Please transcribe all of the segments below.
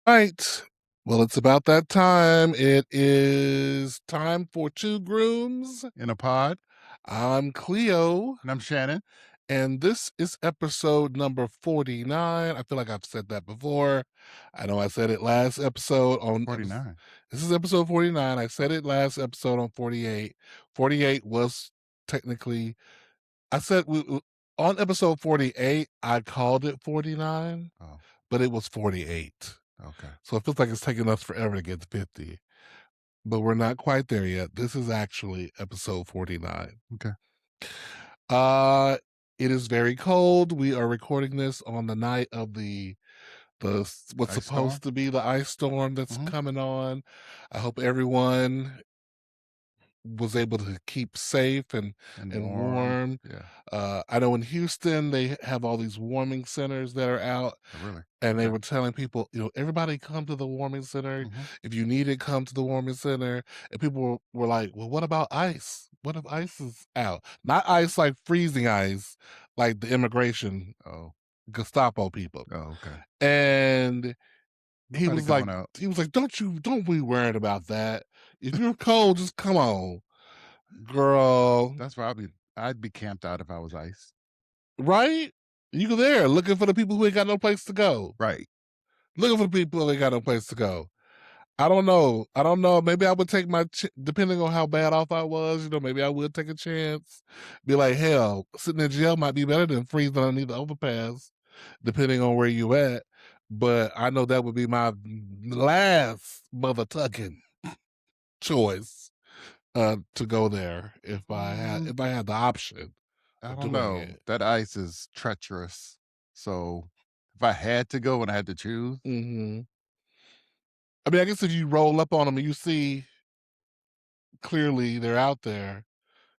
Right. Well, it's about that time. It is time for Two Grooms in a pod. I'm Cleo, And I'm Shannon. and this is episode number 49. I feel like I've said that before. I know I said it last episode on 49. this is episode 49. I said it last episode on 48. 48 was technically I said on episode 48, I called it 49, Oh, but it was 48. okay. So it feels like it's taking us forever to get to 50, but we're not quite there yet. This is actually episode 49. Okay. Uh, it is very cold. We are recording this on the night of what's Ice storm? supposed to be the ice storm that's Mhm. coming on. I hope everyone was able to keep safe And and warm. warm. Yeah. I know in Houston they have all these warming centers that are out, Oh, really? and they Okay. were telling people, everybody come to the warming center. Mhm. If you need it, come to the warming center. And people were like, "Well, what about ice? What if ice is out? Not ice like freezing ice, like the immigration Oh. Gestapo people." Oh, okay. And he Nobody was like, going out. "Don't be worried about that. If you're cold, just come on, girl." That's where I'd be camped out if I was ice. Right? You go there looking for the people who ain't got no place to go. Right. Looking for the people who ain't got no place to go. I don't know. I don't know. Maybe I would take depending on how bad off I was, maybe I would take a chance. Be like, hell, sitting in jail might be better than freezing underneath the overpass, depending on where you at. But I know that would be my last mother tucking choice to go there Mm, if I had the option I of don't doing know. it. That ice is treacherous. So if I had to go and I had to choose, Hmm. I mean, I guess if you roll up on them and you see clearly they're out there,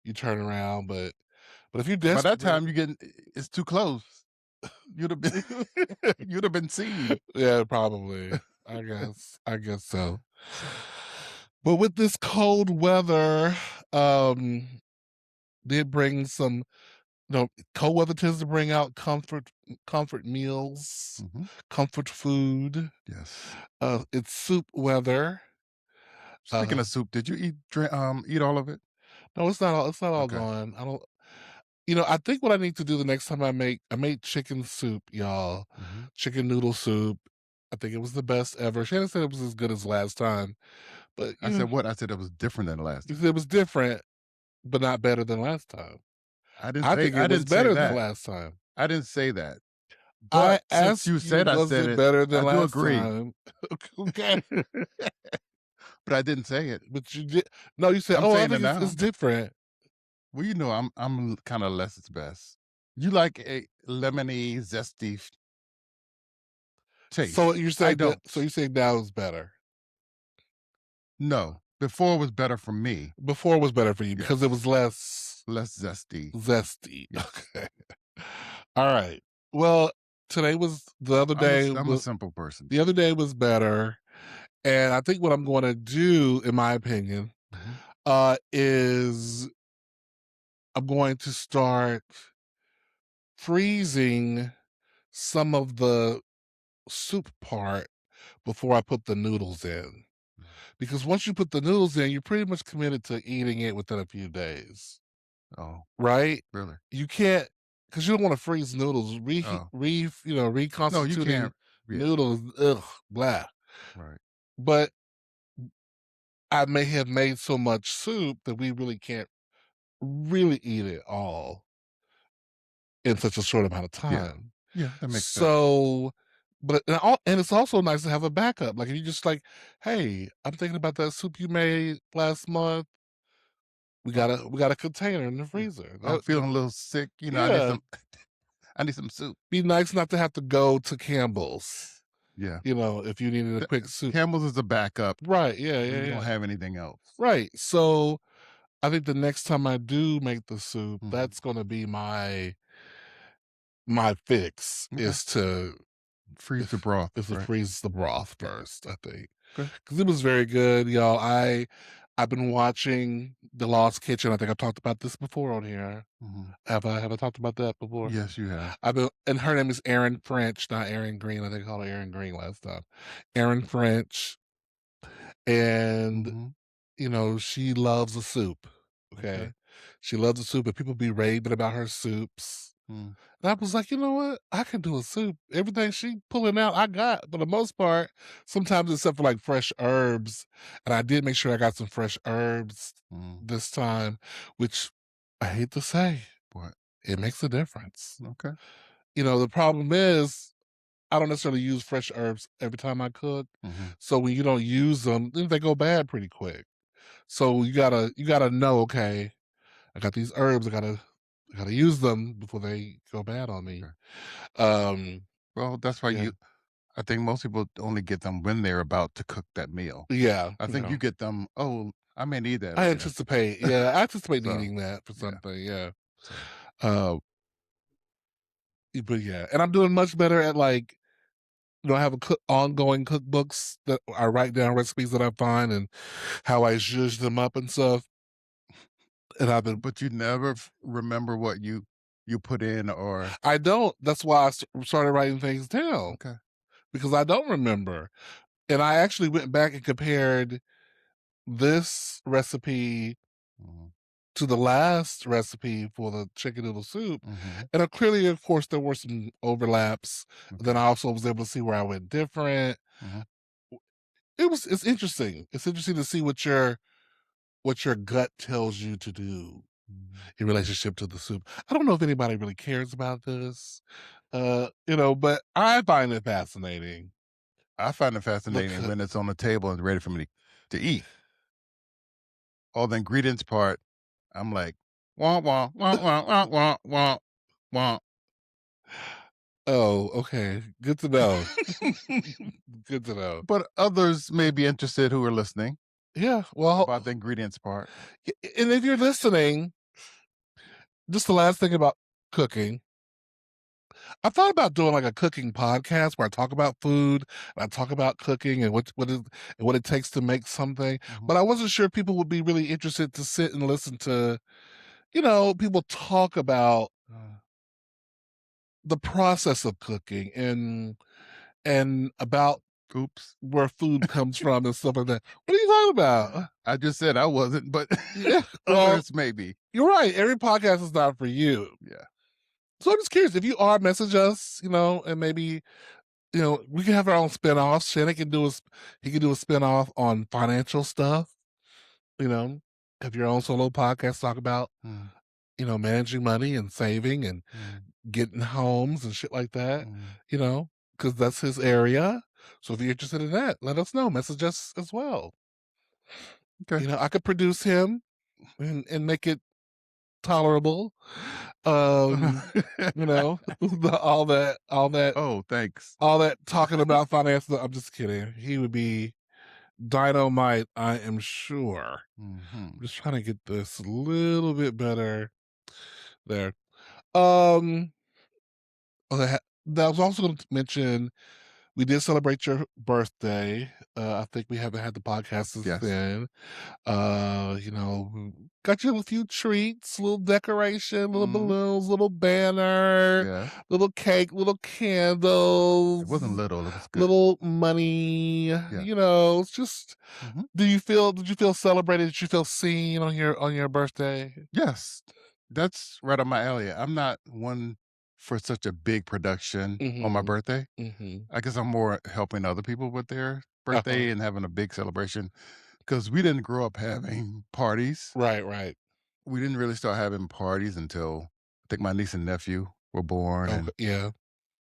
you turn around. But if you're by that desperate, time it's too close. You'd have been you'd have been seen. yeah, probably. I guess so. So But with this cold weather, um, did bring some, cold weather tends to bring out comfort meals, mhm. comfort food. Yes. It's soup weather. Speaking Uh, of soup, did you eat all of it? no, it's not all Okay. gone. I don't. I think what I need to do the next time I made chicken soup, y'all. Mhm. Chicken noodle soup. I think it was the best ever. Shannon said it was as good as last time, but I said what? I said it was different than the last time. it was different, but not better than last time. I didn't I say think I it was didn't say better than that. last time. I didn't say that. I But since asked you you, said I was said it it, better than I do last agree. time? Okay, But I didn't say it. but you did. No, you said, I'm "Oh, I saying it think it's now. different." Well, I'm kind of less is best. You like a lemony, zesty So taste. you're I saying that? So don't. you're saying now is better? No. Before was better for me. Before was better for you because it Yes. was less Less zesty. zesty. Yes. Okay. All right. Well, today was I'm a simple person. the other day was better, and I think what I'm going to do, in my opinion, Mhm. is I'm going to start freezing some of the soup part before I put the noodles in. Mm. Because once you put the noodles in, you're pretty much committed to eating it within a few days, Oh, right? really? You can't, because you don't want to freeze noodles. Oh. No, you Reconstituting can't. Yeah. noodles, ugh, blah. Right. But I may have made so much soup that we really can't really eat it all in such a short amount of Yeah. time. Yeah, that makes sense. So, and it's also nice to have a backup. Like if you just like, hey, I'm thinking about that soup you made last month. Oh, We got a container in the yeah. freezer. I'm feeling a little sick, I need Yeah, I need some soup. be nice not to have to go to Campbell's. Yeah. If you needed a The quick soup. Campbell's is a backup Right? Yeah, when yeah, you don't yeah. have anything else. Right. So I think the next time I do make the soup, Mhm. that's going to be my fix Okay. Freeze the broth, is to right? freeze the broth Okay. first. I think Okay. because it was very good, y'all. I've been watching The Lost Kitchen. I think I talked about this before on here. Mhm. Have I talked about that before? Yes, you have. I've been and her name is Erin French, not Erin Green. I think I called her Erin Green last time. Erin French, and Mhm. she loves a soup. Okay. Okay. She loves a soup, and people be raving about her soups. Mm. And I was like, you know what? I can do a soup. Everything she pulling out, I got for the most part. Sometimes except for like fresh herbs. And I did make sure I got some fresh herbs Mm. this time, which I hate to say, What? it makes a difference. Okay. The problem is I don't necessarily use fresh herbs every time I cook. Mhm. So when you don't use them, then they go bad pretty quick. So you gotta know, okay, I got these herbs, I gotta use them before they go bad on me. Okay. Um, Well, that's why yeah. I think most people only get them when they're about to cook that meal. Yeah, I think you get them, "Oh, I may need that I later." anticipate yeah, I anticipate So, needing that for yeah. something, yeah. So Uh, but yeah, and I'm doing much better at, like, I have a ongoing cookbooks that I write down recipes that I find and how I zhuzh them up and stuff, and I've been but you never remember what you put in or I don't, that's why I started writing things down, okay. because I don't remember, and I actually went back and compared this recipe Mhm. to the last recipe for the chicken noodle soup, Mhm. and, clearly, of course, there were some overlaps. Then Okay. I also was able to see where I went different. Mhm. It's interesting. It's interesting to see what your gut tells you to do Mhm. in relationship to the soup. I don't know if anybody really cares about this, but I find it fascinating. I find it The fascinating co when it's on the table and ready for me to eat. All the ingredients part, I'm like, "Wah, wah, wah, wah, wah, wah, wah, wah." Oh, okay. Good to know. Good to know. But others may be interested who are listening Yeah, well, about the ingredients part. and if you're listening, just the last thing about cooking, I thought about doing like a cooking podcast where I talk about food and I talk about cooking and what it takes to make something. Mhm. But I wasn't sure if people would be really interested to sit and listen to, people talk about the process of cooking and about Oops. where food comes from and stuff like that. What are you talking about? I just said I wasn't, but Yeah, well, others maybe. you're right. Every podcast is not for you. Yeah. So I'm just curious if you are message us, and maybe we can have our own spinoffs. Shannon can do he can do a spinoff on financial stuff. You know, have your own solo podcast talk about Mm, managing money and saving and mm, getting homes and shit like that. mm. Because that's his area. So if you're interested in that, let us know. Message us as well. Okay. I could produce him and make it tolerable. Um, all that Oh, thanks. all that talking about finance. I'm just kidding. He would be dynamite, I am sure. I'm Mhm. just trying to get this a little bit better there. Um, okay, I was also going to mention we did celebrate your birthday. I think we haven't had the podcast since Yes. then. We got you a few treats, little decoration, little Mhm. balloons, little banner, Yeah. little cake, little It wasn't candles, little, it was good. little money. Yeah. It's just. Mhm. Did you feel celebrated? Did you feel seen on your birthday? Yes. That's right up my alley. I'm not one for such a big production on my Mhm. birthday. Mhm. I guess I'm more helping other people with their Uh-huh. birthday and having a big celebration because we didn't grow up having parties. Right, right. We didn't really start having parties until I think my niece and nephew were born Okay, and yeah.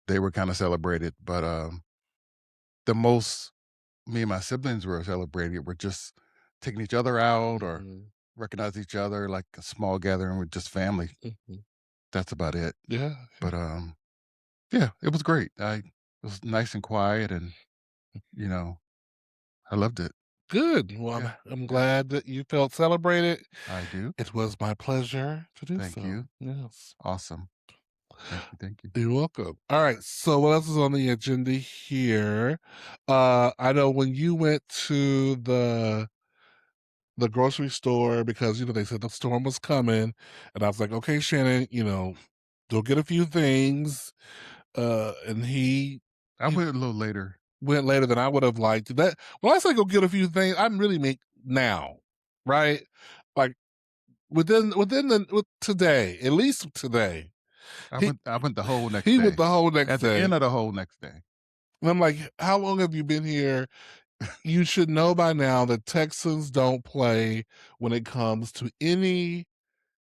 they were kind of celebrated. But the most me and my siblings were celebrating were just taking each other out or Mhm. recognize each other like a small gathering with just family. Mhm. That's about it. Yeah, But yeah, it was great. It was nice and quiet and you know, I loved it. good. Well, I'm Yeah. I'm Yeah. glad that you felt celebrated. I do. It was my pleasure to do Thank so. you. Yes. Awesome. Thank you. Thank you. You're welcome. All right, so what else is on the agenda here? I know when you went to the grocery store because, they said the storm was coming, and I was like, "Okay, Shannon, go get a few things." And I he went a little later. went later than I would have liked. That when I say go get a few things, I'm really mean now, right? Like with today, at least today. He I went the whole next he went day. the whole next At the end day. of the whole next day. And I'm like, "How long have you been here? You should know by now that Texans don't play when it comes to any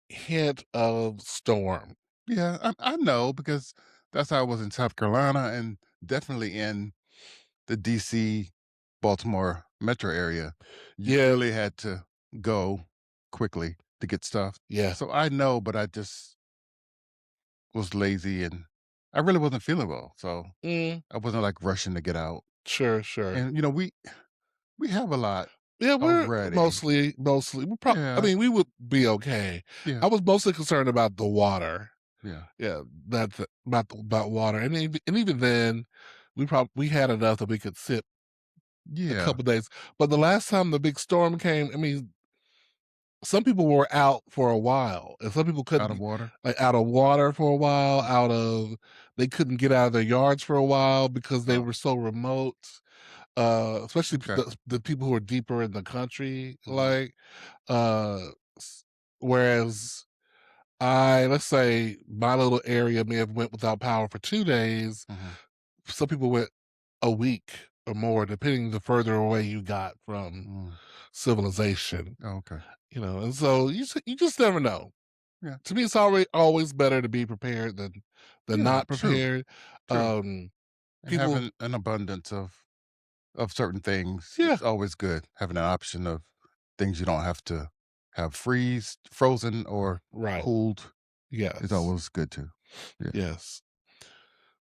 hint of storm." Yeah, I know because that's how I was in South Carolina and definitely in the DC, Baltimore metro area. You Yeah, really had to go quickly to get stuff. yeah. So I know, but I just was lazy and I really wasn't feeling well. So Mm, I wasn't like rushing to get out. sure, sure. And we have a lot Yeah, we're already. mostly I Yeah, mean, we would be okay. yeah, I was mostly concerned about the water. yeah, Yeah, about water, and even then, we had enough that we could sit a yeah. couple days. But the last time the big storm came, I mean, some people were out for a while, and some people couldn't Out of water. like out of water for a while. They couldn't get out of their yards for a while because they Oh, were so remote. Especially okay. the people who are deeper in the country, Hmm. uh, whereas let's say my little area may have went without power for 2 days. Hmm. Some people went a week or more, depending the further away you got from Mm. civilization. Oh, okay. And so you just never know. Yeah. To me, it's always better to be prepared than Yeah. not True. prepared. True. Um, And people, having an abundance of certain things yeah, is always good. Having an option of things you don't have to have frozen or right, cooled is yes, always good too. Yeah. yes.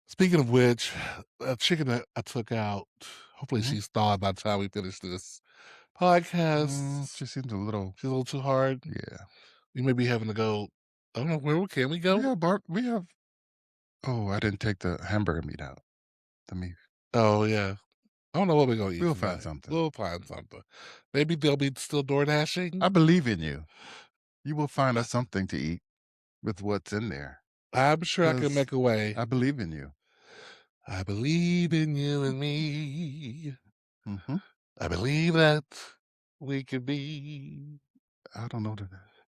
Speaking of which, a chicken that I took out. Hopefully, Hmm. she's thawed by the time we finish this podcast. She seems a little. She's a little too hard. Yeah. We may be having to go. I don't know where can we go? We have. Oh, I didn't take the hamburger meat out. The meat. Oh yeah, I don't know what we're gonna eat We'll find tonight. something. We'll find something. Maybe they'll be still door I dashing. believe in you. You will find us something to eat with what's in there I'm sure I can because make a way. I believe in you. I believe in you and me. Hmm. I believe that we could be I don't know that.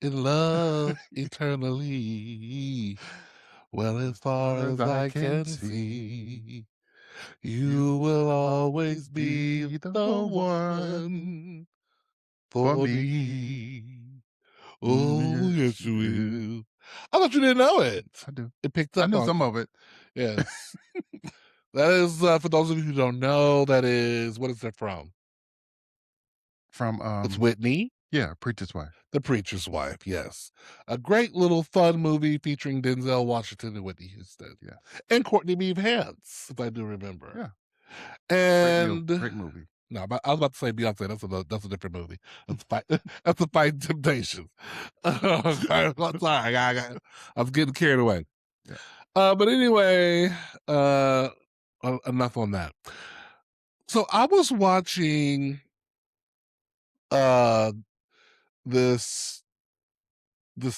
in love eternally. Well, as As far far as as I I can can see, see, you you will will always always be be the the one one for for me. me. Oh, Yes, yes, you you will. will. I thought you didn't know it. I do. It picked I up knew on some you. of it Yes. That is, for those of you who don't know, that is, what is that from? from, It's Whitney, yeah, Preacher's Wife. the preacher's wife. Yes. A great little fun movie featuring Denzel Washington and Whitney Houston. Yeah, And Courtney B. Vance, if I do remember. yeah, And great movie. no, I was about to say Beyonce. That's a different movie. That's fight. That's a Fight Temptations. Sorry, I was getting carried away. Yeah, But anyway, enough on that. So I was watching uh this this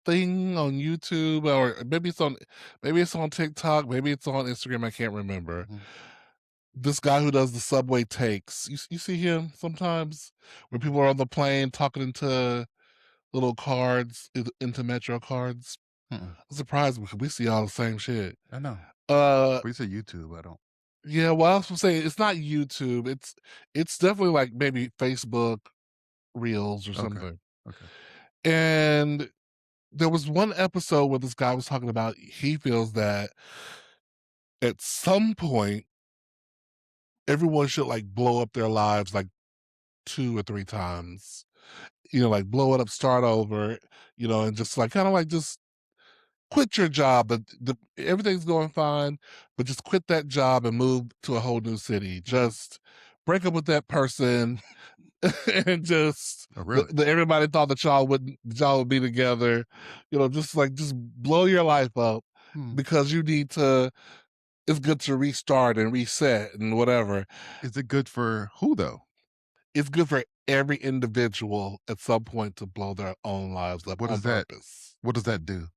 thing on YouTube, or maybe it's on TikTok, maybe it's on Instagram. I can't remember. mhm, This guy who does the subway takes. You see him sometimes when people are on the plane talking into little cards, into Metro cards. mm-mm. I'm surprised because we see all the same shit. I know. Uh, But you said YouTube, I don't. yeah. Well, I was gonna say it's not YouTube. It's definitely like maybe Facebook Reels or Okay, something. okay. And there was one episode where this guy was talking about he feels that at some point everyone should like blow up their lives like 2 or 3 times. Like blow it up, start over, and just like kind of like just quit your job. Everything's going fine, but just quit that job and move to a whole new city. Mhm. Just break up with that person and just Oh, really? everybody thought that y'all would be together. Just blow your life up Hmm. because you need to. It's good to restart and reset and whatever. Is it good for who, though? It's good for every individual at some point to blow their own lives up What on does that purpose. what does that do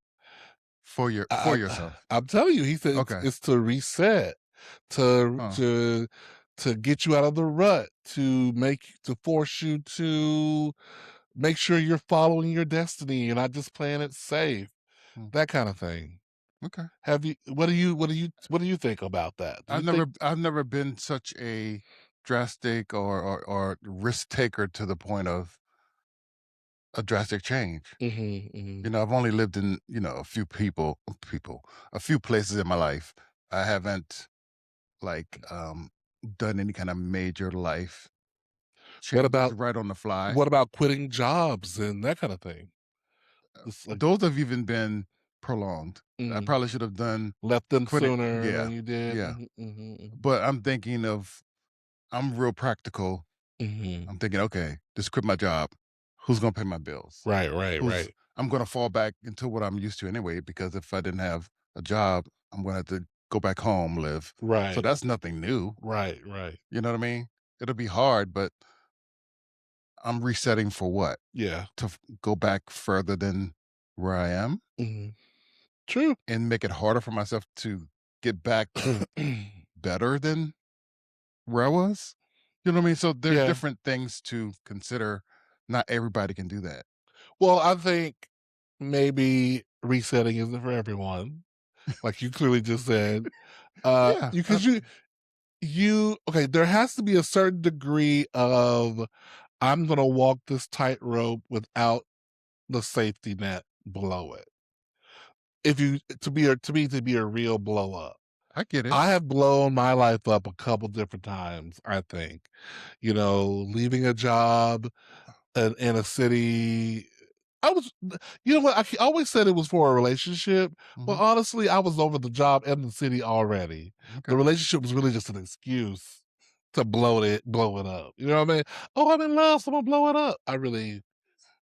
for yourself? I'm telling you, he said Okay. it's to reset, to Huh. to to get you out of the rut, to force you to make sure you're following your destiny and not just playing it safe, Hmm. that kind of thing. Okay. Have you what do you think about that? Do you think I've never been such a drastic or risk taker to the point of a drastic change. Mhm, mhm. I've only lived in, a few a few places in my life. I haven't like done any kind of major life What changes about right on the fly. quitting jobs and that kind of thing? It's like Those have even been prolonged. I mm, probably should have done left them quitting. sooner than Yeah. you did. Yeah. Mhm, mhm, But I'm thinking of I'm real practical. mhm. I'm thinking, okay, just quit my job. Who's gonna pay my bills? Right, right, Who's right. I'm gonna fall back into what I'm used to anyway, because if I didn't have a job, I'm gonna have to go back home, live. So Right, that's nothing new. right, right. You know what I mean? It'll be hard, but I'm resetting for what? Yeah. To go back further than where I am Mhm. True. and make it harder for myself to get back better than where I was? You know what I mean? So there's Yeah. different things to consider. Not everybody can do that. Well, I think maybe resetting isn't for everyone, like you clearly just said. Yeah. Because you okay, there has to be a certain degree of I'm gonna walk this tightrope without the safety net below it. If you to be a real blow up. I get it. I have blown my life up a couple different times, I think. Leaving a job in a city. I was, you know what? I always said it was for a relationship, but Mhm. honestly, I was over the job and the city already. The Okay. relationship was really just an excuse to blow it up. You know what I mean? Oh, I'm in love, so I'm gonna blow it up. I really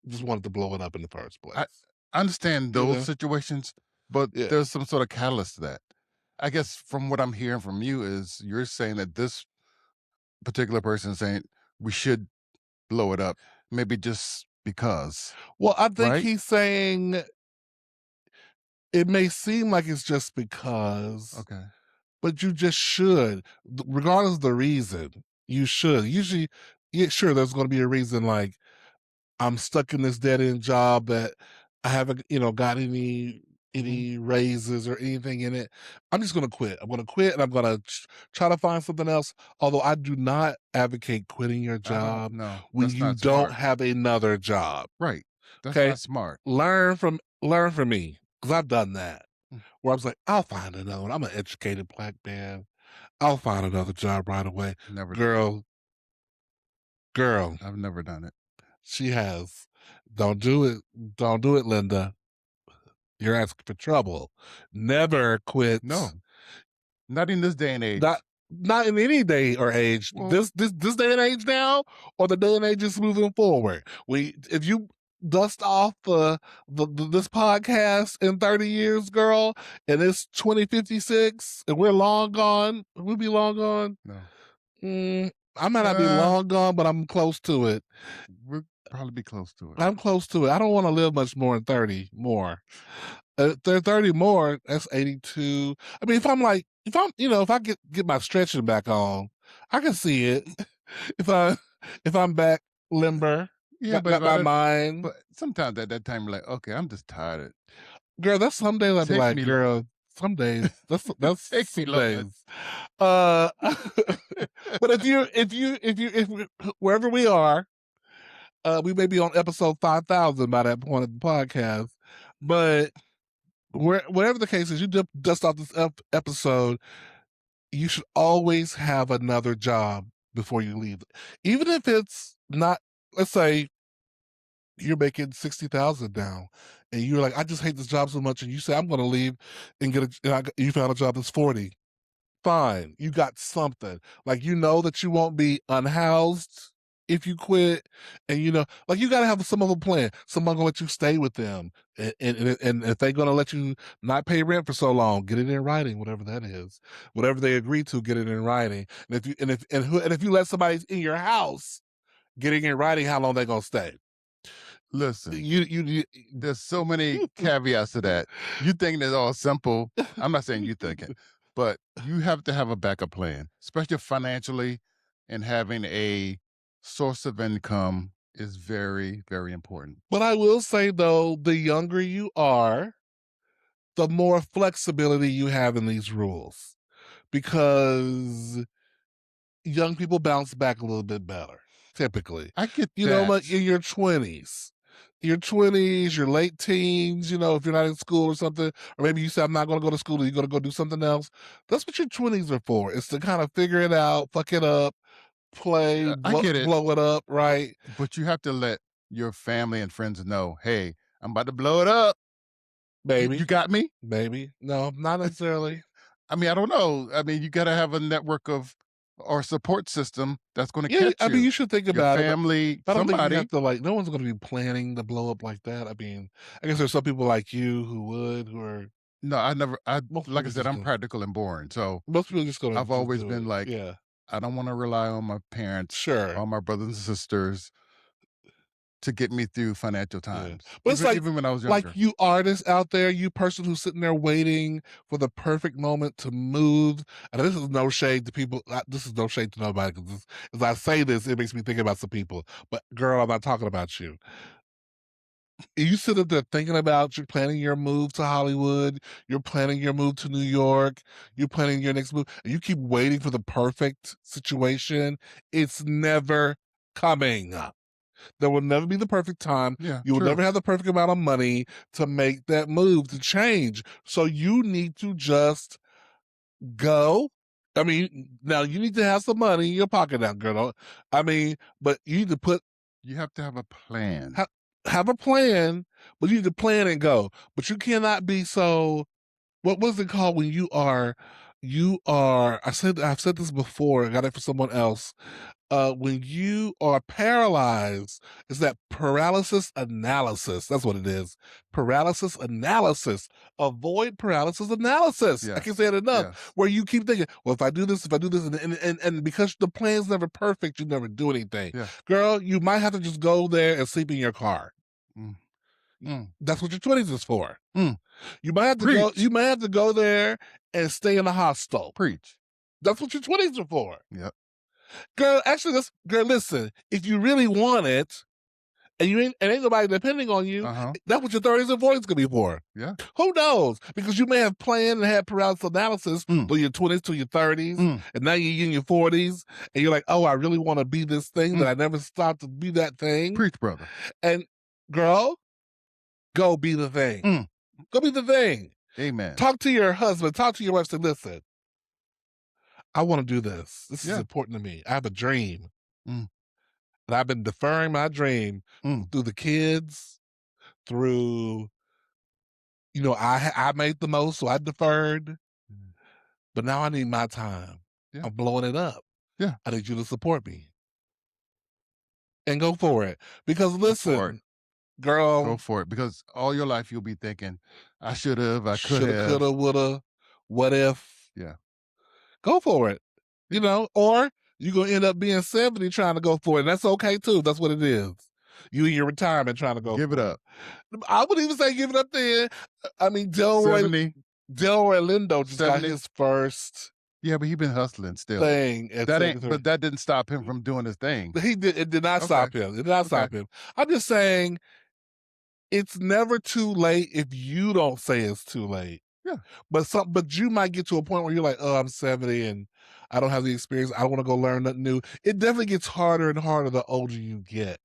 just wanted to blow it up in the first I place. I understand You those know? situations, but Yeah. there's some sort of catalyst to that. I guess from what I'm hearing from you is you're saying that this particular person is saying we should blow it up, maybe just because, Well, I think right? he's saying it may seem like it's just because, Okay. but you just should, regardless of the reason. You should. Usually, yeah, sure, there's going to be a reason like I'm stuck in this dead end job that I haven't, got Mhm. any raises or anything in it. I'm just going to quit. I'm going to quit and I'm going to try to find something else. Although I do not advocate quitting your I don't job know. when That's you not don't smart. have another job. Right. That's Okay, not smart. learn from me because I've done that. Mm, Where I was like, I'll find another one. I'm an educated black man. I'll find another job right away. never done it. Girl, girl, I've never done it. she has. Don't do it. Don't do it, Linda. You're asking for trouble. Never quit. No, not in this day and Not age. not in any day or age. Well, This day and age now, or the day and age is moving forward. If you dust off this podcast in 30 years, girl, and it's 2056, and we're long gone, we'll be long gone. no. I might not be Uh, long gone, but I'm close to it. we'll probably be close to it. I'm close to it. I don't want to live much more than 30 more. They're 30 more, that's 82. I mean, if I get my stretching back on, I can see it. If I'm back limber, Yeah, got my mind. but sometimes at that time, you're like, okay, I'm just tired. Girl, that's some days I'd be Take like, me, Lord. girl, some days that's Take me, some Lord. days. Uh but if wherever we are, we may be on episode 5,000 by that point of the podcast. But whatever the case is, you dust off this episode, you should always have another job before you leave. Even if it's not, let's say you're making 60,000 now and you're like, I just hate this job so much. And you say, I'm going to leave and you found a job that's 40. Fine. You got something. Like, that you won't be unhoused if you quit. And, like you got to have some of a plan. Someone going to let you stay with them. And if they're going to let you not pay rent for so long, get it in writing, whatever that is. Whatever they agree to, get it in writing. And if you let somebody in your house getting in writing how long they gonna stay. Listen, You there's so many caveats to that. You think it's all simple. I'm not saying you think it, but you have to have a backup plan, especially financially, and having a source of income is very, very important. but I will say though, the younger you are, the more flexibility you have in these rules because young people bounce back a little bit better, typically. I get You know, that. like in your 20s, your late teens, you know, if you're not in school or something, or maybe you say, I'm not going to go to school, or you're going to go do something else. That's what your 20s are for. It's to kind of figure it out, fuck it up, play, Yeah, I get it, blow it up, right? but you have to let your family and friends know, hey, I'm about to blow it up. You Maybe, got me? maybe. No, not necessarily. I mean, I don't know. I mean, you got to have a network of or support system that's going to Yeah, catch I mean, you. you should think Your about it, but family, I don't think you have somebody. to like. No one's going to be planning to blow up like that. I mean, I guess there's some people like you who would, who are No, I never. I most like I people said, just I'm gonna practical and boring. So most people just gonna I've just always do been it. like, Yeah, I don't want to rely on my parents, sure. on my brothers and sisters to get me through financial Yeah, times. but it's Even when I was like younger. you artists out there, you person who's sitting there waiting for the perfect moment to move. And this is no shade to people. This is no shade to nobody because as I say this, it makes me think about some people. But girl, I'm not talking about you. You sit up there thinking about you're planning your move to Hollywood, you're planning your move to New York, you're planning your next move, and you keep waiting for the perfect situation. It's never coming. There will never be the perfect time. Yeah, You will true. never have the perfect amount of money to make that move to change. So you need to just go. I mean, now you need to have some money in your pocket now, girl. I mean, but you need to You have to have a plan. ha, have a plan, but you need to plan and go. But you cannot be so what was it called when I've said this before, I got it for someone else. When you are paralyzed, is that paralysis analysis. That's what it is. Paralysis analysis. Avoid paralysis analysis. I can't say Yes. it enough. Yes. Where you keep thinking, well, if I do this, and because the plan's never perfect, you never do anything. Yes. Girl, you might have to just go there and sleep in your car. Mm, mm, That's what your 20s is for. mm. You Preach. might have to go there and stay in a hostel. Preach. That's what your 20s are for. Yep. Girl, actually, girl, listen, if you really want it, and ain't nobody depending on you, Uh-huh. that's what your 30s and 40s gonna be for. Yeah. Who knows? Because you may have planned and had paralysis analysis Mm, through your 20s to your 30s, mm, and now you're in your 40s, and you're like, oh, I really want to be this thing that mm. I never stopped to be that thing. Preach, brother. And girl, go be the thing. Mm. Go be the thing. Amen. Talk to your husband, talk to your wife, say, listen, I want to do this. This is Yeah. important to me. I have a dream. Mm, And I've been deferring my dream mm, through the kids, through I made the most, so I deferred, mm. but now I need my time. Yeah. I'm blowing it up. Yeah. I need you to support me and go for it. Because Go for it. listen, Go girl, for it. Because all your life you'll be thinking, I should have, I could shoulda, have. coulda, woulda, what if? Yeah. Go for it. Yeah. Or you're gonna end up being 70 trying to go for it. And that's okay too. That's what it is. You in your retirement trying to go Give it for it. up. I would even say give it up there. I mean, 70, Delroy Lindo just got 70. his first Yeah, but he been hustling still. thing at That ain't 73. but that didn't stop him from doing his thing. It did not Okay. stop him. It did not Okay. stop him. I'm just saying it's never too late if you don't say it's too late. Yeah. But you might get to a point where you're like, oh, I'm 70 and I don't have the experience. I don't want to go learn nothing new. It definitely gets harder and harder the older you get.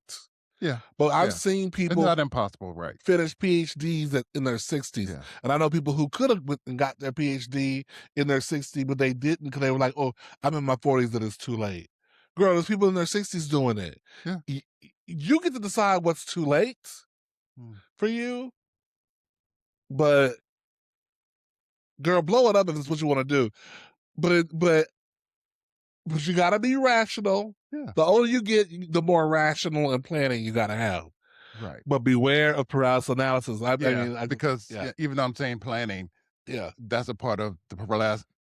Yeah. But I've Yeah. seen It's people not impossible, right? finish PhDs in their 60s. Yeah. And I know people who could have went and got their PhD in their 60s, but they didn't because they were like, oh, I'm in my 40s and it's too late. Girl, there's people in their 60s doing it. Yeah. You get to decide what's too late Mm. for you, but girl, blow it up if it's what you want to do. But you gotta be rational. Yeah. The older you get, the more rational and planning you gotta have. Right. But beware of paralysis analysis. I Yeah. mean, Because yeah, even though I'm saying planning, yeah. that's a part of the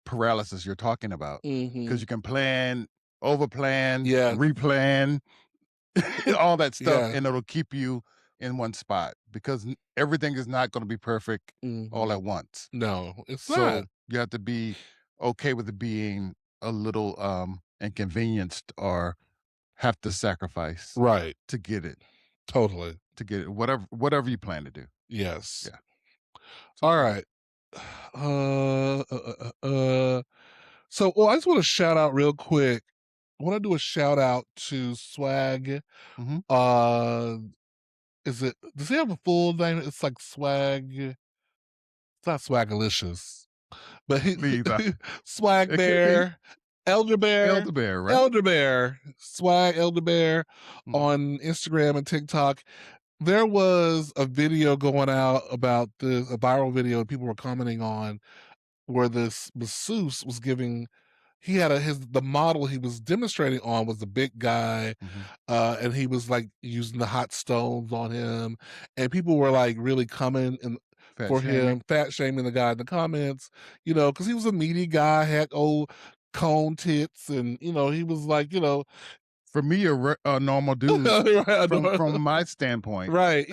paralysis you're talking about. Mm-hmm. Because you can plan, over plan, Yeah. replan. all that stuff, Yeah. and it'll keep you in one spot because everything is not going to be perfect all Mhm. at once. No, it's not. So you have to be okay with it being a little inconvenienced or have to sacrifice Right. to get it, Totally. whatever you plan to do. Yes. Yeah. So All yeah. right. So, well, I just want to shout out real quick. I want to do a shout out to Swag. Hmm. Uh, is it? Does he have a full name? It's like Swag. It's not Swagalicious, but he Please, Swag it could be Bear, Elder Bear, elder bear, right? Elder Bear, Swag Elder Bear Hmm. on Instagram and TikTok. There was a video going out about this, a viral video, and people were commenting on where this masseuse was giving. He had the model he was demonstrating on was a big guy, Hmm. and he was like using the hot stones on him, and people were like really coming and Fat for him, shaming. fat shaming the guy in the comments, because he was a meaty guy, had old cone tits, and he was like, For me, a normal dude from my standpoint. right,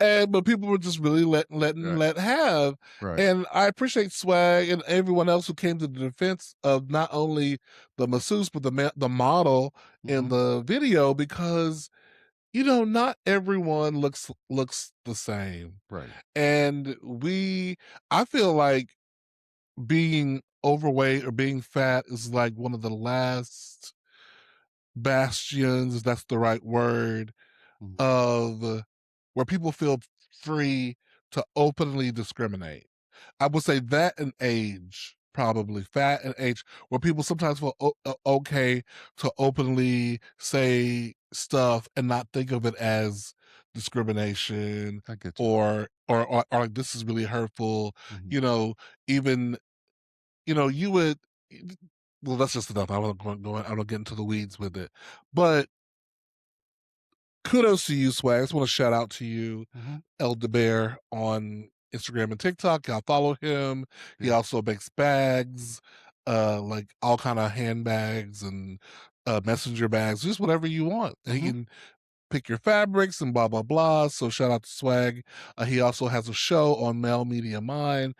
and but people were just really Right. let have. Right. And I appreciate Swag and everyone else who came to the defense of not only the masseuse but the model in Hmm. the video, because not everyone looks the same. Right. And I feel like being overweight or being fat is like one of the last bastions, if that's the right word, Mhm. of where people feel free to openly discriminate. I would say that and age, probably fat and age, where people sometimes feel okay to openly say stuff and not think of it as discrimination, I get you. or like this is really hurtful. Mhm. You know, even you would. Well, that's just enough. I don't get into the weeds with it, but kudos to you, Swag. I just want to shout out to you, Mhm. Elder Bear, on Instagram and TikTok. Y'all follow him. He Yeah. also makes bags, like all kind of handbags and messenger bags, just whatever you want. He Mhm. can pick your fabrics and blah blah blah. So shout out to Swag. He also has a show on Male Media Mind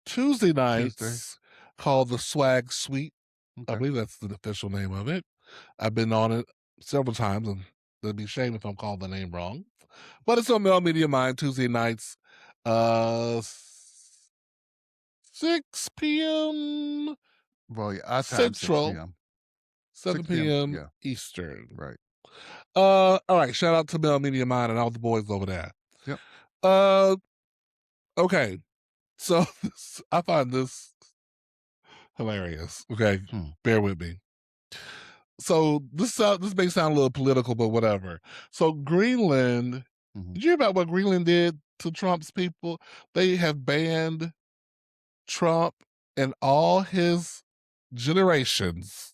Tuesday Tuesday. nights called the Swag Suite. I Okay. believe that's the official name of it. I've been on it several times, and it'd be a shame if I'm calling the name wrong. But it's on Mel Media Mind Tuesday nights, 6 p.m. Well, yeah, our time, 6 Central, PM. 7 6 PM. p.m. Yeah. Eastern. Right. All right. Shout out to Mel Media Mind and all the boys over there. Yep. Uh, okay. So I find this hilarious. Okay, Hmm. bear with me. So this may sound a little political, but whatever. So Greenland, Mhm. did you hear about what Greenland did to Trump's people? They have banned Trump and all his generations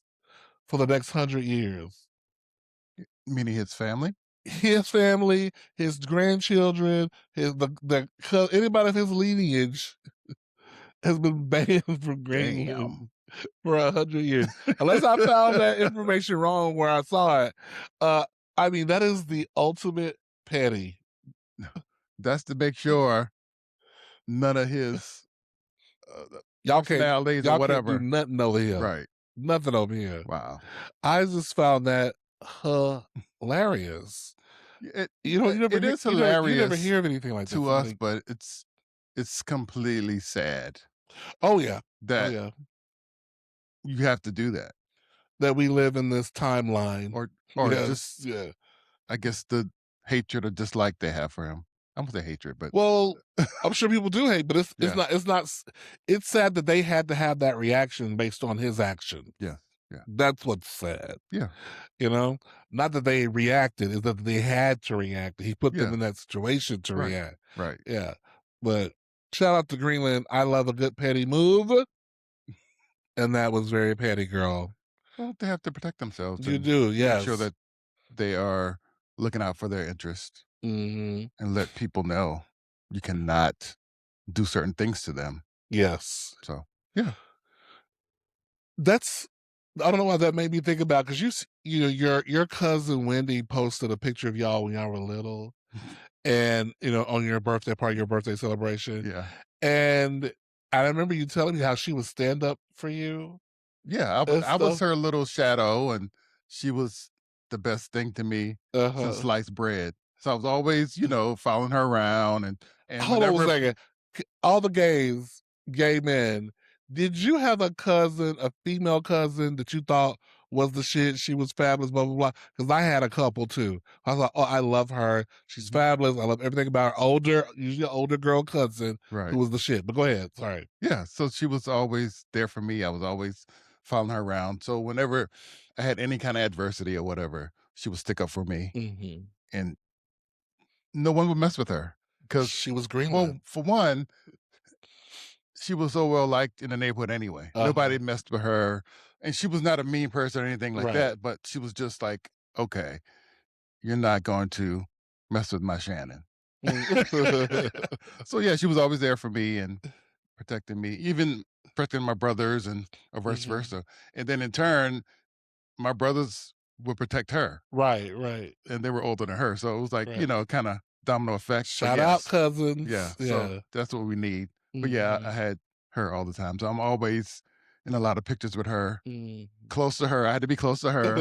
for the next 100 years. Meaning his family? His family, his grandchildren, anybody of his lineage has been banned from Damn. Greenland for 100 years. Unless I found that information wrong where I saw it. Uh, I mean, that is the ultimate petty. That's to make sure none of his, Y'all can't personalities or y'all can't do whatever. nothing over here. Right. Nothing over here. Wow. I just found that hilarious. It is You never hilarious hear of anything like this. to I'm us, like, but it's completely sad oh yeah, oh that yeah, you have to do that. that we live in this timeline. Or Yes, just, yeah. I guess, the hatred or dislike they have for him. I won't say hatred, but Well, I'm sure people do hate, but yeah. it's not. It's sad that they had to have that reaction based on his action. Yeah. Yeah. That's what's sad. Yeah. You know, not that they reacted, is that they had to react. He put them Yeah. in that situation to Right. react. Right. Yeah. But shout out to Greenland. I love a good petty move. And that was very petty, girl. Well, they have to protect themselves You and do, make sure yes. that they are looking out for their interest Hmm. and let people know you cannot do certain things to them. Yes. So, yeah. That's I don't know why that made me think about because you know your cousin Wendy posted a picture of y'all when y'all were little, and on your birthday party, your birthday celebration, Yeah. and I remember you telling me how she would stand up for you Yeah, and I was stuff. her little shadow, and she was the best thing to me Uh since huh. sliced bread. So I was always, following her around, and Hold on a whenever second. All the gay men, did you have a cousin, a female cousin that you thought was the shit? She was fabulous, blah, blah, blah. Because I had a couple too. I was like, oh, I love her. She's Mhm. fabulous. I love everything about her. Usually an older girl cousin who Right. was the shit. But go ahead. Sorry. Yeah, so she was always there for me. I was always following her around. So whenever I had any kind of adversity or whatever, she would stick up for me, Hmm. and no one would mess with her because, She was well, Greenland. for one, she was so well liked in the neighborhood anyway. Uh huh. Nobody messed with her, and she was not a mean person or anything like Right. that, but she was just like, "Okay, you're not going to mess with my Shannon." Mm. So, yeah, she was always there for me and protecting me, even protecting my brothers and vice Hmm. versa, and then in turn, my brothers would protect her, Right. Right. and they were older than her, so it was like, Right. kinda domino effect, but Shout out yes. cousins. Yeah, so Yeah. that's what we need. But yeah, I Hmm. had her all the time, so I'm always in a lot of pictures with her, Hmm. close to her. I had to be close to her.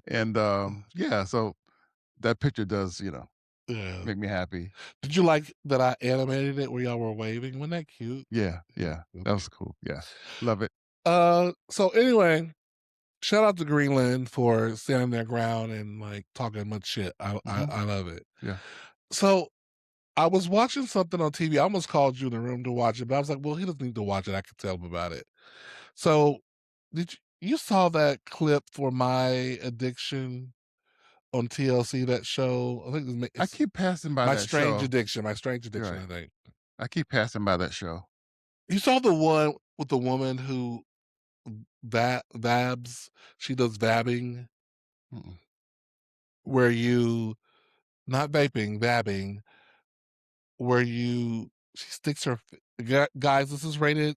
And, yeah, so that picture does, Yeah. make me happy. Did you like that I animated it where y'all were waving? Wasn't that cute? Yeah, Yeah, yeah, that okay. was cool, yeah. Love it. So anyway, shout out to Greenland for standing their ground and like talking much shit. Mhm, I love it. yeah. So I was watching something on TV. I almost called you in the room to watch it, but I was like, well, he doesn't need to watch it. I can tell him about it. So you saw that clip for My Addiction on TLC, that show? I think I it's keep passing by that show. My Strange You're Addiction, right. I think. I keep passing by that show. You saw the one with the woman who vabs, she does vabbing, Mm-mm. where you not vaping, vabbing, where you she sticks her guys, this is rated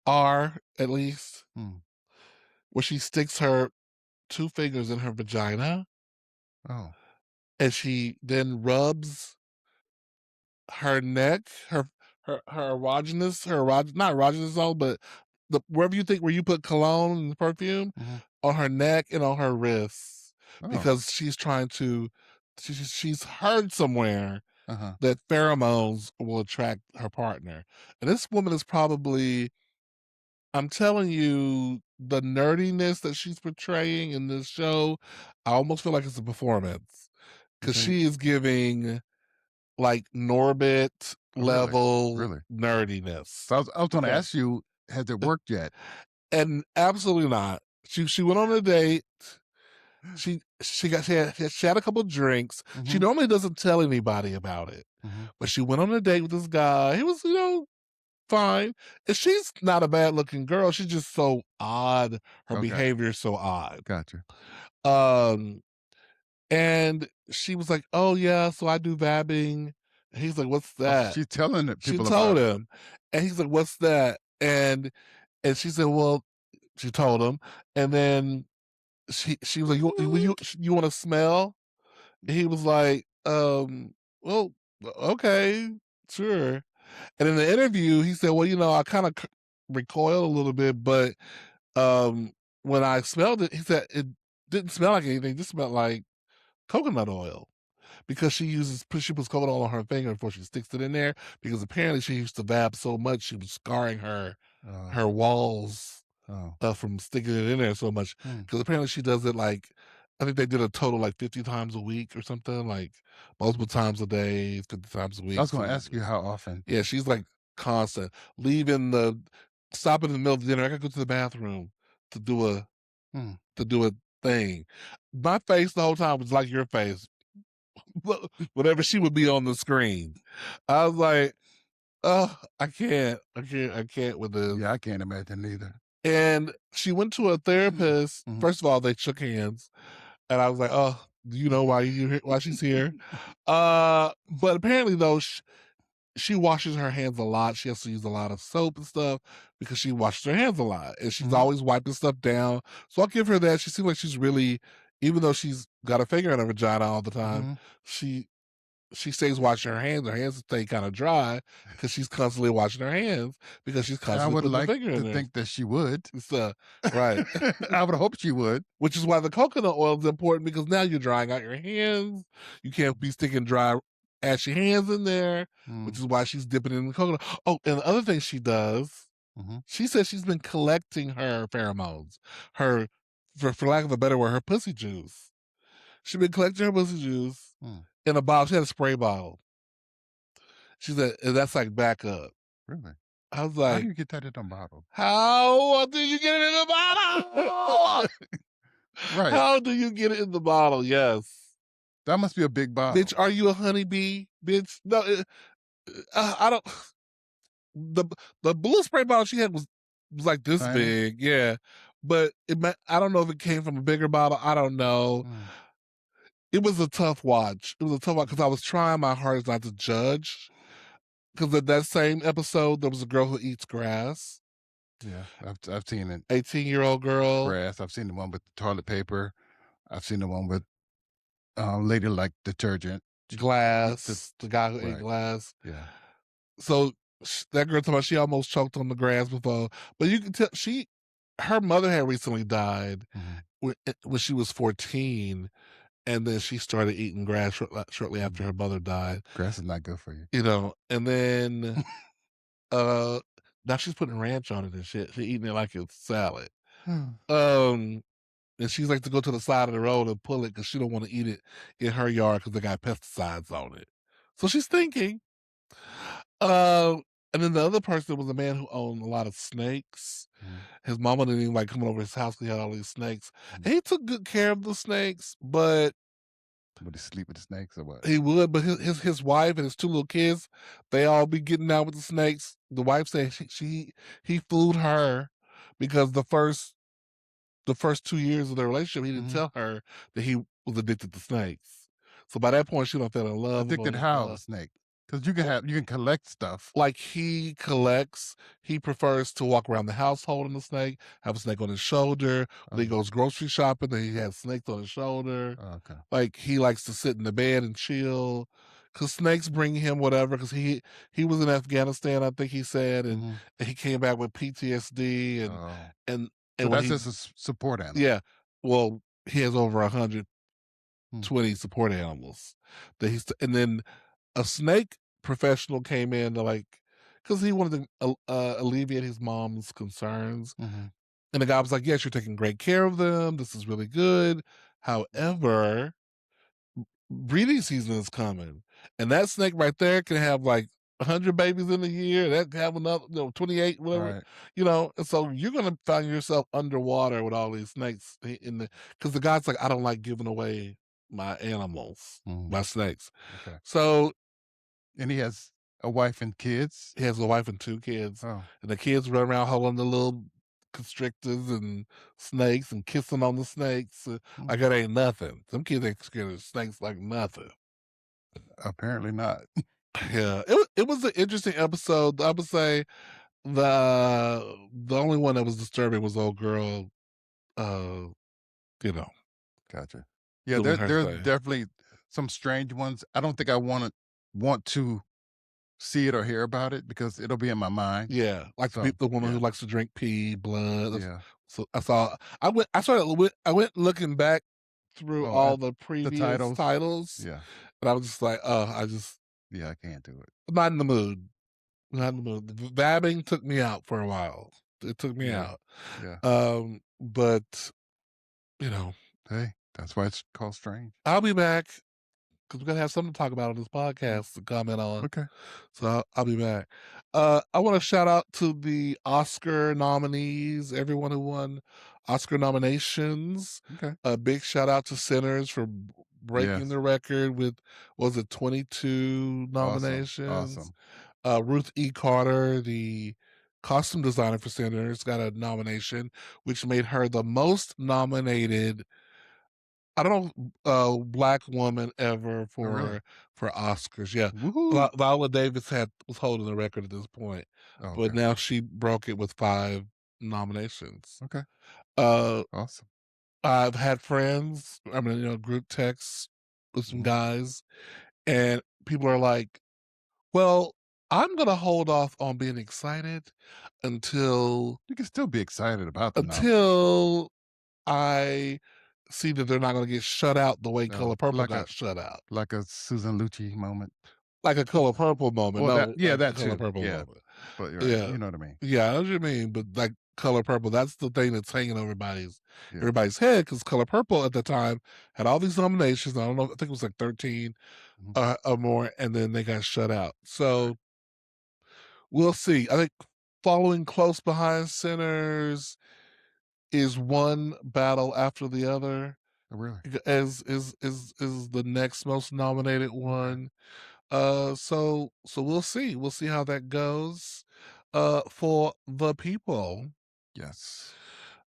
R at least, Mm. where she sticks her 2 fingers in her vagina, Oh, and she then rubs her neck, her not erogenous zone, but the wherever you think where you put cologne and perfume, mhm. on her neck and on her wrists, Oh, because she's trying to she's heard somewhere uh-huh. that pheromones will attract her partner. And this woman is probably, I'm telling you, the nerdiness that she's portraying in this show, I almost feel like it's a performance You because think she is giving like Norbit oh, really? level Really? nerdiness. So I was gonna Okay. ask you, has it worked yet? And absolutely not. She went on a date. She had a couple drinks. She Mhm, normally doesn't tell anybody about it, mhm. but she went on a date with this guy. He was, fine. And she's not a bad looking girl. She's just so odd. Her Okay, behavior is so odd. gotcha. Um, and she was like, "Oh yeah, so I do vabbing." And he's like, "What's Oh, so that?" she's telling the She people about told it. him, and he's like, "What's that?" And she said, "Well," she told him, and then she was like, you want to smell?" And he was like, well, okay, sure." And in the interview, he said, "Well, I kind of recoiled a little bit, but um, when I smelled it, he said it didn't smell like anything; it just smelled like coconut oil." Because she puts coconut oil on her finger before she sticks it in there. Because apparently she used to vab so much she was scarring Oh, her walls oh, from sticking it in there so much. hmm. Because apparently she does it like, I think they did a total like 50 times a week or something, like multiple times a day, 50 times a I week. was gonna ask you how often. Yeah, she's like constant leaving stopping in the middle of dinner. I gotta go to the bathroom to do a Hmm. thing. My face the whole time was like your face. Whenever she would be on the screen, I was like, "Oh, I can't with this." Yeah, I can't imagine either. And she went to a therapist. Mhm. First of all, they shook hands, and I was like, "Oh, do you know why she's here?" But apparently though, she washes her hands a lot. She has to use a lot of soap and stuff because she washes her hands a lot, and she's Mhm, always wiping stuff down. So I'll give her that. She seems like she's really, even though she's got a finger in her vagina all the time, mhm. she she stays washing her hands. Her hands stay kind of dry because she's constantly washing her hands because she's I constantly would putting the like finger in to there. think that she would. It's right. I would hope she would. Which is why the coconut oil is important because now you're drying out your hands. You can't be sticking dry, ashy hands in there, which Mm, is why she's dipping in the coconut. Oh, and the other thing she does, mhm, she says she's been collecting her pheromones, her, for lack of a better word, her pussy juice. She's been collecting her pussy juice mm. in a bottle. She had a spray bottle. She said, and that's like backup. Really? I was How do like, you get that in a bottle? how do you get it in the bottle? Right. How do you get it in the bottle? Yes. That must be a big Bitch, bottle. are you a honeybee, bitch? No, I don't. The the blue spray bottle she had was like this Tiny? big, yeah. But I don't know if it came from a bigger bottle. I don't know. Mm, It was a tough watch. It was a tough watch because I was trying my hardest not to judge. Because of that same episode, there was a girl who eats grass. yeah, I've seen it. 18-year-old girl, Grass. I've seen the one with the toilet paper. I've seen the one with lady like detergent. Eat the glass. The guy who ate right. glass. Yeah. So that girl talking about she almost choked on the grass before, but you can tell her mother had recently died Mhm, when she was 14, and then she started eating grass shortly after mhm. her mother died. Grass is not good for you. And then uh now she's putting ranch on it and shit. She eating it like it's salad. Um, and she's like to go to the side of the road and pull it because she don't want to eat it in her yard because they got pesticides on it. So she's thinking. And then the other person was a man who owned a lot of snakes. Mhm, His mama didn't even like coming over his house 'cause he had all these snakes. mhm. And he took good care of the snakes, but Would he sleep with the snakes or what? he would. But his wife and his two little kids, they all be getting out with the snakes. The wife said he fooled her because the first 2 years of their relationship, he didn't Mhm. tell her that he was addicted to snakes. So by that point, she done fell in love with Addicted him. how, the snake? Because you can collect stuff. Like he collects, he prefers to walk around the house holding the snake, have a snake on his shoulder. When he Okay. goes grocery shopping, then he has snakes on his shoulder. Okay. Like he likes to sit in the bed and chill. Cause snakes bring him whatever. Cause he was in Afghanistan, I think he said, Mhm. and he came back with PTSD Oh. and So when that's he just a support animal. yeah, well, he has over Hmm. 120 support animals that and then a snake professional came in to because he wanted to alleviate his mom's concerns. Mhm. And the guy was like, yes, you're taking great care of them. This is really good. However, breeding season is coming. And that snake right there can have like 100 babies in a year. That can have another, 28, whatever, Right. And so you're going to find yourself underwater with all these snakes because the guy's like, I don't like giving away my animals, Mhm. my snakes. Okay. So And he has a wife and kids? he has a wife and 2 kids, Oh. and the kids run around holding the little constrictors and snakes and kissing on the snakes, Mm. like it ain't nothing. Some kids ain't scared of snakes like nothing. Apparently not. Yeah, it was an interesting episode. I would say the only one that was disturbing was old girl, uh, you know, Gotcha. Yeah, doing her there's thing. definitely some strange ones. I don't think I want to see it or hear about it because it'll be in my mind. Yeah, like So, the woman who yeah. likes to drink pee, blood. Yeah. So I went looking back through Oh, all the the previous titles? titles, Yeah. and I was just like, "Oh, Yeah, I can't do it. I'm not in the mood. I'm not in the mood." The vabbing took me out for a while. It took me Yeah. out. Yeah. But, you know, Hey, that's why it's called strange. I'll be back because we're gonna have something to talk about on this Mm. podcast to comment on. Okay. So I'll be back. I want to shout out to the Oscar nominees, everyone who won Oscar nominations. Okay. A big shout out to Sinners for breaking Yes. the record with, was it 22 Awesome. nominations? Awesome. Ruth E. Carter, the costume designer for Sinners, got a nomination, which made her the most nominated I don't know black woman ever Oh, really? for Oscars. Yeah, Woohoo! Viola Davis was holding the record at this point, Oh, but okay. now she broke it with 5 nominations. Okay. Uh, Awesome. I've had friends, I mean, group texts with some Mhm. guys, and people are like, "Well, I'm gonna hold off on being excited until You can still be excited about the nom until I see that they're not gonna get shut out the way no, Color Purple got shut out." like a Susan Lucci moment. Like a Color Purple moment, Well, that no, yeah, like a that Color too. Purple Yeah, moment. but you're right. Yeah. You know what I mean. Yeah, I know what you mean, but, like, Color Purple, that's the thing that's hanging over Yeah. everybody's head because Color Purple at the time had all these nominations, I don't know, I think it was, like, 13, Mhm. or more, and then they got shut out. So, Right. we'll see. I think following close behind Sinners is one battle after the other, Oh, really? is the next most nominated Okay. one. So we'll see. We'll see how that goes. For the people. Yes.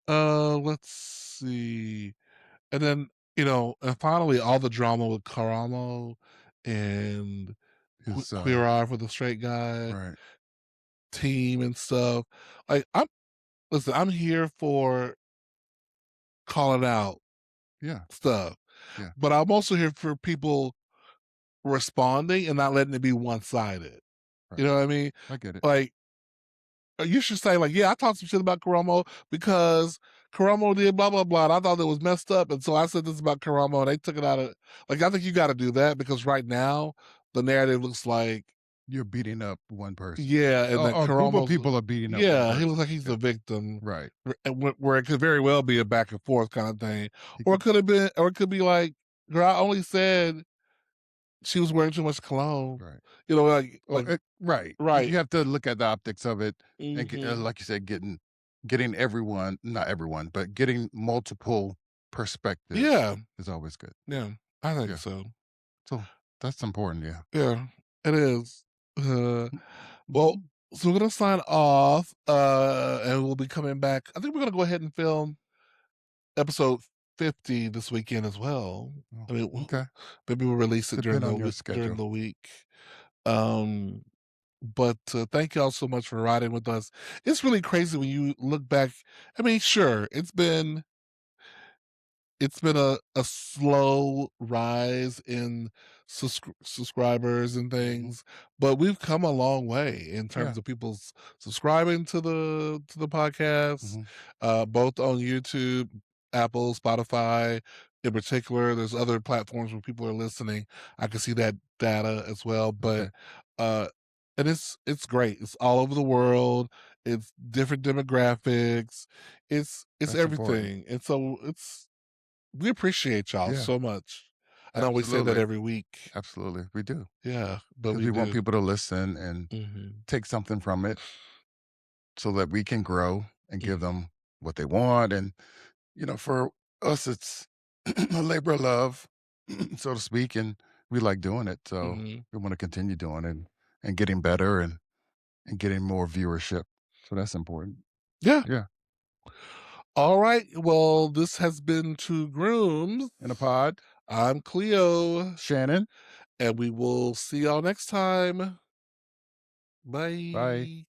Let's see. And then, and finally all the drama with Karamo and His, Queer Eye for the Straight Guy right. team and stuff. Like I'm here for calling out Yeah. stuff, Yeah. but I'm also here for people responding and not letting it be one-sided. Right. You know what I mean? I get it. Like, you should say, like, "Yeah, I talked some shit about Karamo because Karamo did blah, blah, blah, and I thought it was messed up, and so I said this about Karamo, and they took it out of." Like, I think you gotta do that because right now, the narrative looks like, You're beating up one person. yeah, and that A group of Karamo's, people are beating up one yeah, he looks person. like he's Yeah. the victim, Right. and where it could very well be a back and forth kinda thing, He or it could could have been, or it could be like, "Girl, I only said she was wearing too much cologne." right. Well, Like right. right. You have to look at the optics of it and Mhm. like you said, getting everyone, not everyone, but getting multiple perspectives Yeah, is always good. yeah, I think Yeah. so. So that's important. Yeah. Yeah, it is. Uh, well, Mhm. so we're gonna sign off, and we'll be coming back. I think we're gonna go ahead and film episode 50 this weekend as well. Oh, I mean, okay. maybe we'll release it Depend on your during schedule. the week. Um, but thank y'all so much for riding with us. It's really crazy when you look back. I mean, sure, it's been a slow rise in subscribers and Mhm. things, but we've come a long way in terms Yeah. of people subscribing to the podcast, Mhm. both on YouTube, Apple, Spotify. In particular, there's other platforms where people are listening. I can see that data as well, Okay. but uh, and it's great. It's all over the world. It's different demographics. It's That's important. everything, and so we appreciate y'all Yeah. so much. I know we say that Absolutely. every week. Absolutely. We do. Yeah, but Because we we want do. people to listen and Mhm, take something from it so that we can grow and give mhm, them what they want. And, for us, it's a labor of love, so to speak. And we like doing it. So mhm. we want to continue doing it and getting better and getting more viewership. So that's important. Yeah. Yeah. Alright, well, this has been Two Grooms. In a pod, I'm Cleo, Shannon. and we will see y'all next time. Bye. Bye.